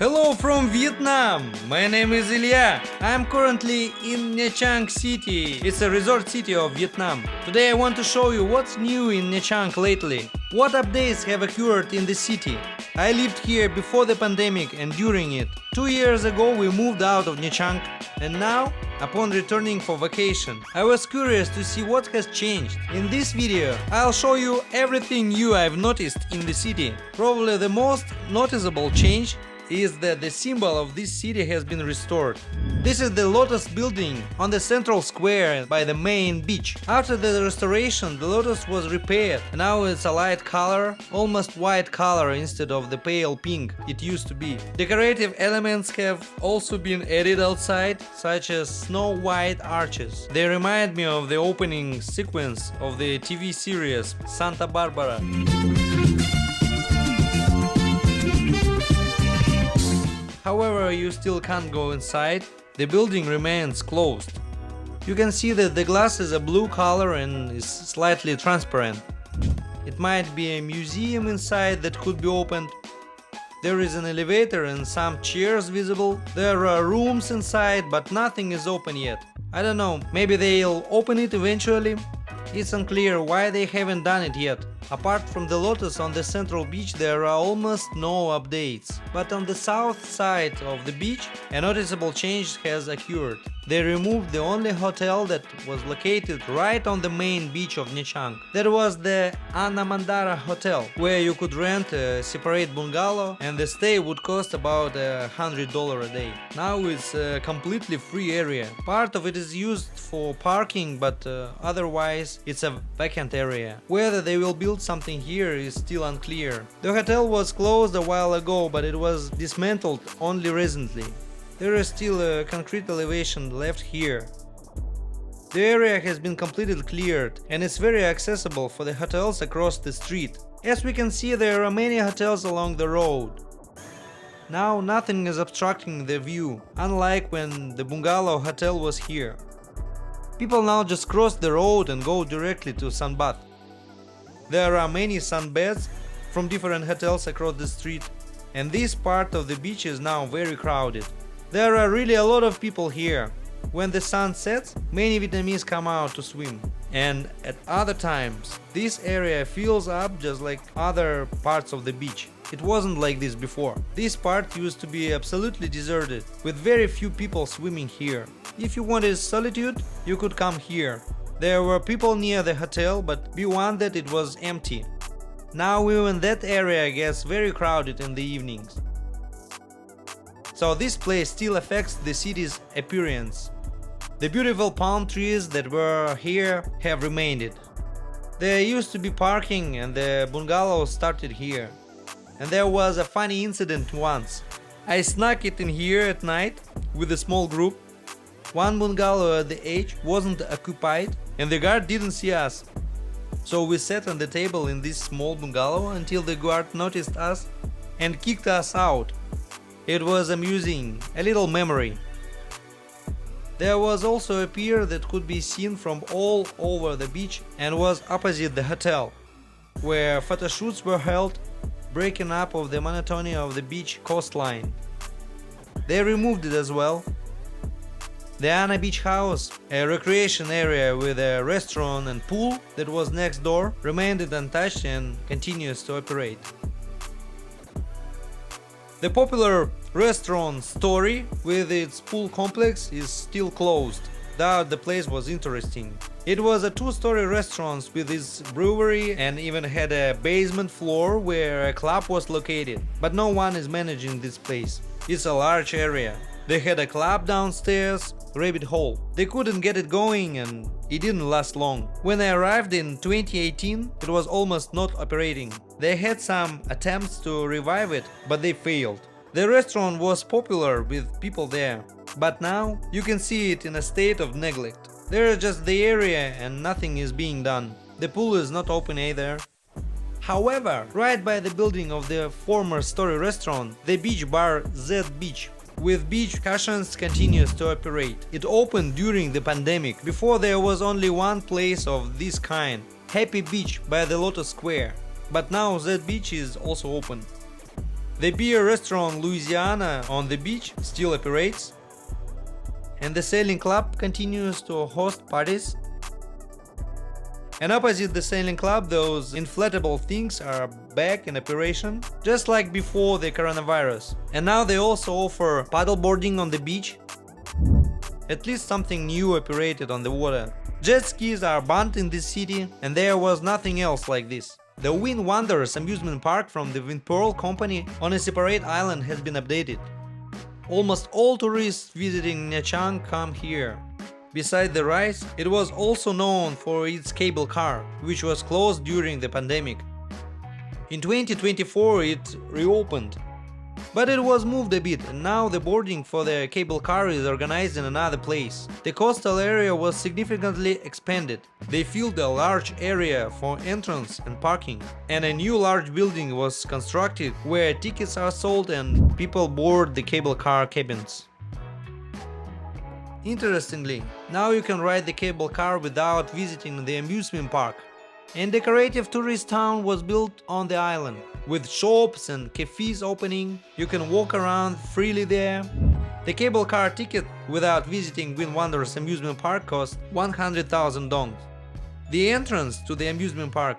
Hello from Vietnam! My name is Ilya. I'm currently in Nha Trang city. It's a resort city of Vietnam. Today I want to show you what's new in Nha Trang lately. What updates have occurred in the city. I lived here before the pandemic and during it. 2 years ago we moved out of Nha Trang, and now, upon returning for vacation, I was curious to see what has changed. In this video, I'll show you everything new I've noticed in the city. Probably the most noticeable change is that the symbol of this city has been restored. This is the Lotus building on the central square by the main beach. After the restoration, the Lotus was repaired. Now it's a light color, almost white color instead of the pale pink it used to be. Decorative elements have also been added outside, such as snow-white arches. They remind me of the opening sequence of the TV series Santa Barbara. However, you still can't go inside. The building remains closed. You can see that the glass is a blue color and is slightly transparent. It might be a museum inside that could be opened. There is an elevator and some chairs visible. There are rooms inside, but nothing is open yet. I don't know, maybe they'll open it eventually. It's unclear why they haven't done it yet. Apart from the Lotus on the central beach, there are almost no updates. But on the south side of the beach, a noticeable change has occurred. They removed the only hotel that was located right on the main beach of Nha Trang. That was the Anna Mandara Hotel, where you could rent a separate bungalow and the stay would cost about $100 a day. Now it's a completely free area. Part of it is used for parking, but otherwise it's a vacant area. Whether they will build something here is still unclear. The hotel was closed a while ago, but it was dismantled only recently. There is still a concrete elevation left here. The area has been completely cleared and it's very accessible for the hotels across the street. As we can see, there are many hotels along the road. Now nothing is obstructing the view, unlike when the bungalow hotel was here. People now just cross the road and go directly to sunbath. There are many sunbeds from different hotels across the street, and this part of the beach is now very crowded. There are really a lot of people here. When the sun sets, many Vietnamese come out to swim. And at other times, this area fills up just like other parts of the beach. It wasn't like this before. This part used to be absolutely deserted, with very few people swimming here. If you wanted solitude, you could come here. There were people near the hotel, but beyond that it was empty. Now even that area gets very crowded in the evenings. So this place still affects the city's appearance. The beautiful palm trees that were here have remained. There used to be parking and the bungalow started here. And there was a funny incident once. I snuck it in here at night with a small group. One bungalow at the edge wasn't occupied and the guard didn't see us. So we sat on the table in this small bungalow until the guard noticed us and kicked us out. It was amusing, a little memory. There was also a pier that could be seen from all over the beach and was opposite the hotel, where photo shoots were held, breaking up of the monotony of the beach coastline. They removed it as well. The Anna Beach House, a recreation area with a restaurant and pool that was next door, remained untouched and continues to operate. The popular restaurant Story with its pool complex is still closed, though the place was interesting. It was a two-story restaurant with its brewery and even had a basement floor where a club was located, but no one is managing this place. It's a large area. They had a club downstairs, Rabbit Hole. They couldn't get it going and it didn't last long. When I arrived in 2018, it was almost not operating. They had some attempts to revive it, but they failed. The restaurant was popular with people there, but now you can see it in a state of neglect. There is just the area and nothing is being done. The pool is not open either. However, right by the building of the former Story restaurant, the beach bar Z Beach with beach cushions continues to operate. It opened during the pandemic. Before there was only one place of this kind, Happy Beach by the Lotus Square, but now that beach is also open. The beer restaurant Louisiana on the beach still operates, and the sailing club continues to host parties. And opposite the sailing club, those inflatable things are back in operation, just like before the coronavirus. And now they also offer paddleboarding on the beach. At least something new operated on the water. Jet skis are banned in this city, and there was nothing else like this. The Wind Wanderers amusement park from the Wind Pearl company on a separate island has been updated. Almost all tourists visiting Nha Trang come here. Besides the rides, it was also known for its cable car, which was closed during the pandemic. In 2024 it reopened, but it was moved a bit, and now the boarding for the cable car is organized in another place. The coastal area was significantly expanded. They filled a large area for entrance and parking, and a new large building was constructed where tickets are sold and people board the cable car cabins. Interestingly, now you can ride the cable car without visiting the amusement park. A decorative tourist town was built on the island. With shops and cafes opening, you can walk around freely there. The cable car ticket without visiting Wind Wanderers amusement park cost 100,000 dong. The entrance to the amusement park,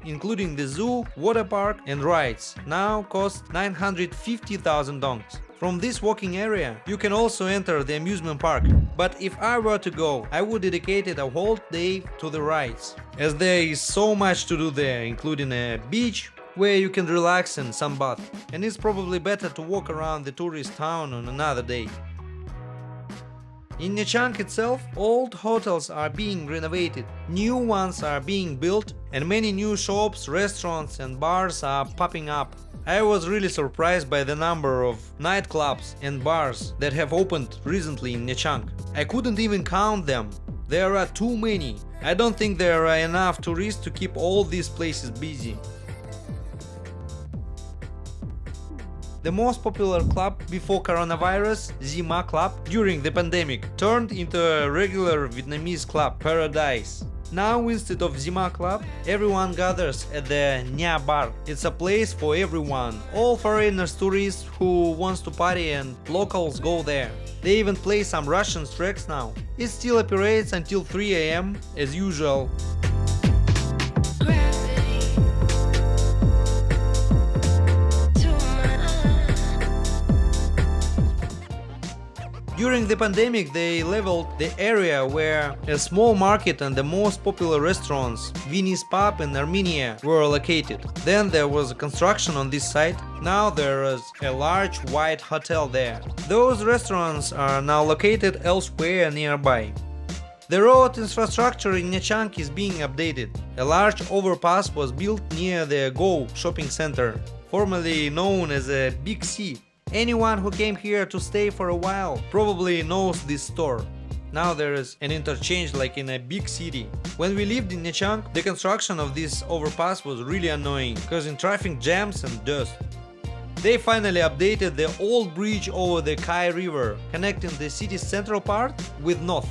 including the zoo, water park and rides, now cost 950,000 dongs. From this walking area, you can also enter the amusement park, but if I were to go, I would dedicate it a whole day to the rides, as there is so much to do there, including a beach where you can relax and sunbath, and it's probably better to walk around the tourist town on another day. In Nha Trang itself, old hotels are being renovated, new ones are being built, and many new shops, restaurants and bars are popping up. I was really surprised by the number of nightclubs and bars that have opened recently in Nha Trang. I couldn't even count them. There are too many. I don't think there are enough tourists to keep all these places busy. The most popular club before coronavirus, Zima Club, during the pandemic, turned into a regular Vietnamese club, Paradise. Now, instead of Zima Club, everyone gathers at the Nha Bar. It's a place for everyone, all foreigners, tourists who wants to party, and locals go there. They even play some Russian tracks now. It still operates until 3 AM as usual. During the pandemic, they leveled the area where a small market and the most popular restaurants, Vinny's Pub and Armenia, were located. Then there was construction on this site. Now there is a large white hotel there. Those restaurants are now located elsewhere nearby. The road infrastructure in Nha Trang is being updated. A large overpass was built near the Go shopping center, formerly known as a Big C. Anyone who came here to stay for a while probably knows this store. Now there is an interchange like in a big city. When we lived in Nha Trang, the construction of this overpass was really annoying, causing traffic jams and dust. They finally updated the old bridge over the Kai River, connecting the city's central part with north.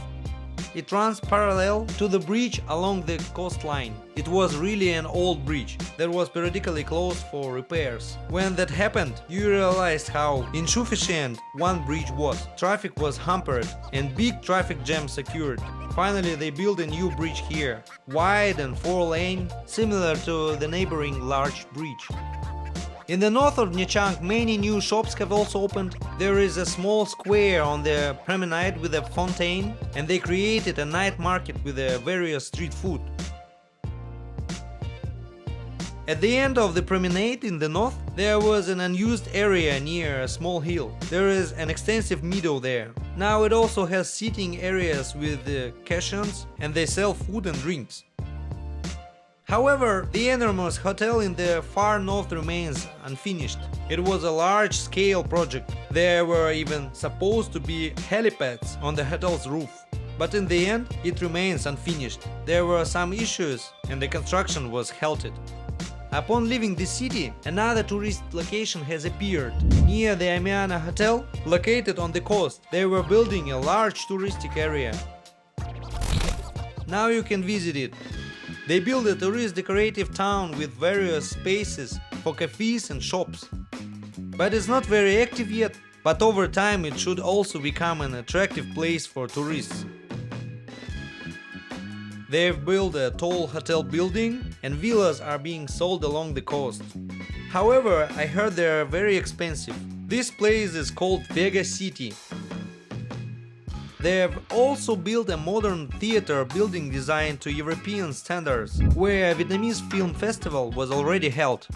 It runs parallel to the bridge along the coastline. It was really an old bridge that was periodically closed for repairs. When that happened, you realized how insufficient one bridge was. Traffic was hampered and big traffic jams occurred. Finally, they built a new bridge here, wide and 4-lane, similar to the neighboring large bridge. In the north of Nha Trang, many new shops have also opened. There is a small square on the promenade with a fountain, and they created a night market with various street food. At the end of the promenade in the north, there was an unused area near a small hill. There is an extensive meadow there. Now it also has seating areas with caissons, and they sell food and drinks. However, the enormous hotel in the far north remains unfinished. It was a large-scale project. There were even supposed to be helipads on the hotel's roof. But in the end, it remains unfinished. There were some issues and the construction was halted. Upon leaving the city, another tourist location has appeared. Near the Amiana Hotel, located on the coast, they were building a large touristic area. Now you can visit it. They built a tourist decorative town with various spaces for cafes and shops. but it's not very active yet. But over time it should also become an attractive place for tourists. They've built a tall hotel building and villas are being sold along the coast. However, I heard they are very expensive. This place is called Vega City. They have also built a modern theater building designed to European standards, where a Vietnamese film festival was already held.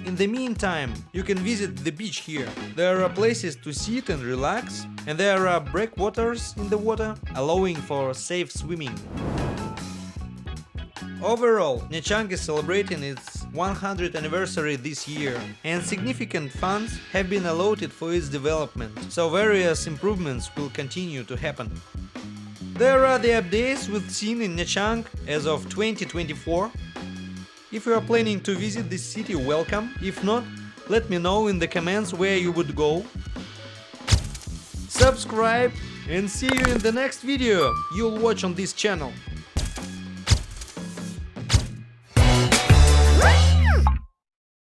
In the meantime, you can visit the beach here. There are places to sit and relax, and there are breakwaters in the water, allowing for safe swimming. Overall, Nha Trang is celebrating its 100th anniversary this year, and significant funds have been allotted for its development, so various improvements will continue to happen. There are the updates we've seen in Nha Trang as of 2024. If you are planning to visit this city, welcome. If not, let me know in the comments where you would go. Subscribe and see you in the next video you'll watch on this channel.